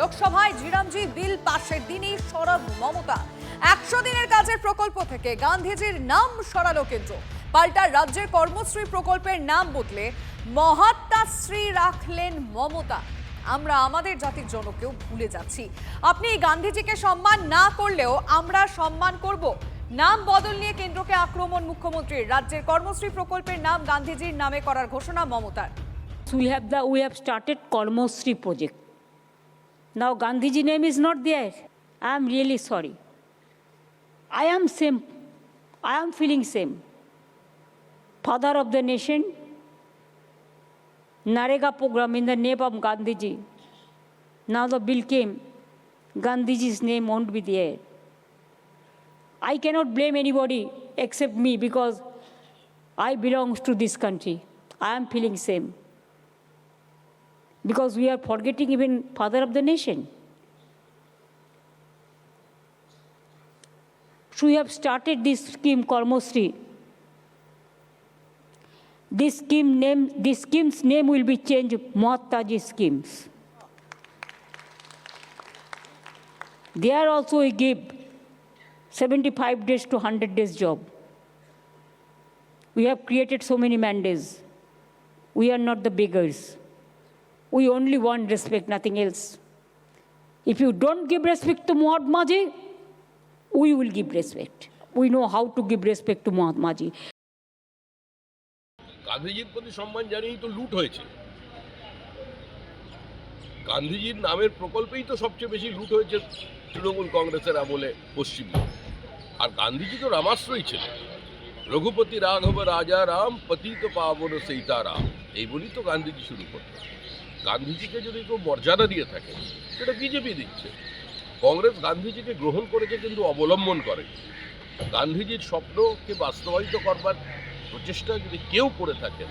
লোকসভায় জিরামজি বিল পাশের দিনই সরব মমতা। 100 দিনের কাজের প্রকল্প থেকে গান্ধীজির নাম সরালো কেন্দ্র। পাল্টা রাজ্যের কর্মশ্রী প্রকল্পের নাম বদলে মহাত্মাশ্রী রাখলেন মমতা। আমরা আমাদের জাতির জনকেও ভুলে যাচ্ছি। আপনি গান্ধীজিকে সম্মান না করলেও আমরা সম্মান করব। নাম বদল নিয়ে কেন্দ্রকে আক্রমণ মুখ্যমন্ত্রীর। রাজ্যের কর্মশ্রী প্রকল্পের নাম গান্ধীজির নামে করার ঘোষণা মমতার। We have started Karmosri project. Now Gandhiji name is not there. I am really sorry. I am feeling same. Father of the nation, Narega program in the name of Gandhiji. Now the bill came, Gandhiji's name won't be there. I cannot blame anybody except me because I belong to this country. I am feeling same. Because we are forgetting even father of the nation. So we have started this scheme, Karmosri. This scheme's name will be changed, Mahatmaji schemes. There also we give 75 days to 100 days job. We have created so many mandates. We are not the beggars. We only want respect, nothing else. If you don't give respect to Mahatma Ji, we will give respect. We know how to give respect to Mahatma Ji. গান্ধীজির প্রতি সম্মান জানিয়েই তো লুট হয়েছে। গান্ধীজির নামের প্রকল্পেই তো সবচেয়ে বেশি লুট হয়েছে তৃণমূল কংগ্রেসের আমলে পশ্চিমবঙ্গে। আর গান্ধীজি তো রামাশ্রয়ী ছিলেন। রঘুপতি রাঘব রাজা রাম পতিত পাবন সীতারাম, এই বলেই তো গান্ধীজি শুরু করতেন। গান্ধীজিকে যদি কেউ মর্যাদা দিয়ে থাকে সেটা বিজেপি দিচ্ছে। কংগ্রেস গান্ধীজিকে গ্রহণ করেছে কিন্তু অবলম্বন করে। গান্ধীজির স্বপ্নকে বাস্তবায়িত করবার প্রচেষ্টা যদি কেউ করে থাকেন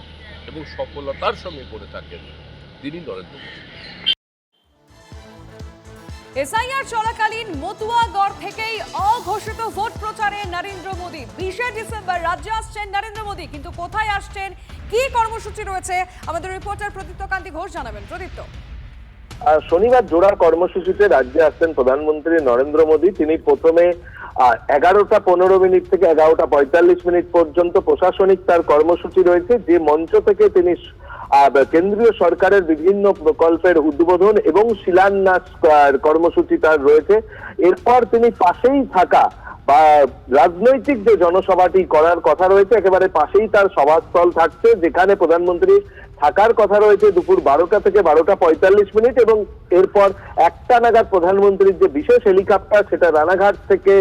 এবং সফলতার সঙ্গে করে থাকেন তিনি নরেন্দ্র মোদী। এসআইআর চলাকালীন মতুয়াগড় থেকেই অঘোষিত ভোট প্রচারে নরেন্দ্র মোদী। 20 ডিসেম্বর রাজ্যে আসছেন নরেন্দ্র মোদী, কিন্তু কোথায় আসছেন, কি কর্মসূচি রয়েছে, আমাদের রিপোর্টার প্রদীপ্ত কান্তি ঘোষ জানাবেন। প্রদীপ্ত। শনিবার জোড়ার কর্মসূচিতে রাজ্যে আসছেন প্রধানমন্ত্রী নরেন্দ্র মোদী। তিনি প্রথমে 11:15 থেকে 11:45 পর্যন্ত প্রশাসনিক তার কর্মসূচি রয়েছে, যে মঞ্চ থেকে তিনি কেন্দ্রীয় সরকারের বিভিন্ন প্রকল্পের উদ্বোধন এবং শিলান্যাস কর্মসূচি তার রয়েছে। এরপর তিনি পাশেই থাকা বা রাজনৈতিক যে জনসভাটি করার কথা রয়েছে একেবারে পাশেই তার সভাস্থল থাকছে, যেখানে প্রধানমন্ত্রী থাকার কথা রয়েছে দুপুর 12টা থেকে 12:45 এবং এরপর 1টা নাগাদ প্রধানমন্ত্রীর যে বিশেষ হেলিকপ্টার সেটা রানাঘাট থেকে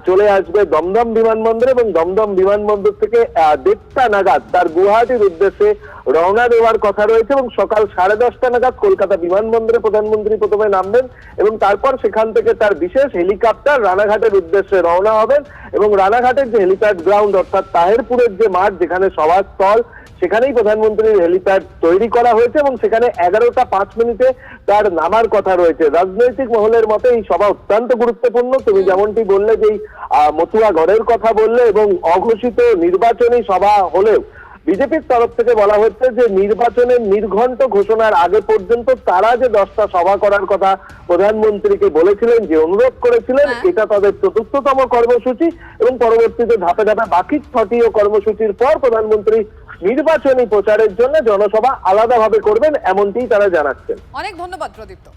চলে আসবে দমদম বিমানবন্দর এবং দমদম বিমানবন্দর থেকে 1:30টা নাগাদ তার গুয়াহাটির উদ্দেশ্যে রওনা দেওয়ার কথা রয়েছে এবং সকাল 10:30টা নাগাদ কলকাতা বিমানবন্দরে প্রধানমন্ত্রী প্রথমে নামবেন এবং তারপর সেখান থেকে তার বিশেষ হেলিকপ্টার রানাঘাটের উদ্দেশ্যে রওনা হবেন এবং রানাঘাটের যে হেলিপ্যাড গ্রাউন্ড অর্থাৎ তাহেরপুরের যে মাঠ যেখানে সভাস্থল সেখানেই প্রধানমন্ত্রীর হেলিপ্যাড তৈরি করা হয়েছে এবং সেখানে 11:05 তার নামার কথা রয়েছে। রাজনৈতিক মহলের মতে এই সভা অত্যন্ত গুরুত্বপূর্ণ। তুমি যেমনটি বললে যে মতুয়াগড়ের কথা বললে এবং অঘোষিত নির্বাচনী সভা হলেও বিজেপির তরফ থেকে বলা হচ্ছে যে নির্বাচনের নির্ঘণ্ট ঘোষণার আগে পর্যন্ত তারা যে 10টা সভা করার কথা প্রধানমন্ত্রীকে বলেছিলেন, যে অনুরোধ করেছিলেন, এটা তাদের 4র্থতম কর্মসূচি এবং পরবর্তীতে ধাপে ধাপে বাকি 6টিও কর্মসূচির পর প্রধানমন্ত্রী নির্বাচনী প্রচারের জন্য জনসভা আলাদাভাবে করবেন, এমনটি তারা জানাচ্ছেন। অনেক ধন্যবাদ প্রদীপ্ত।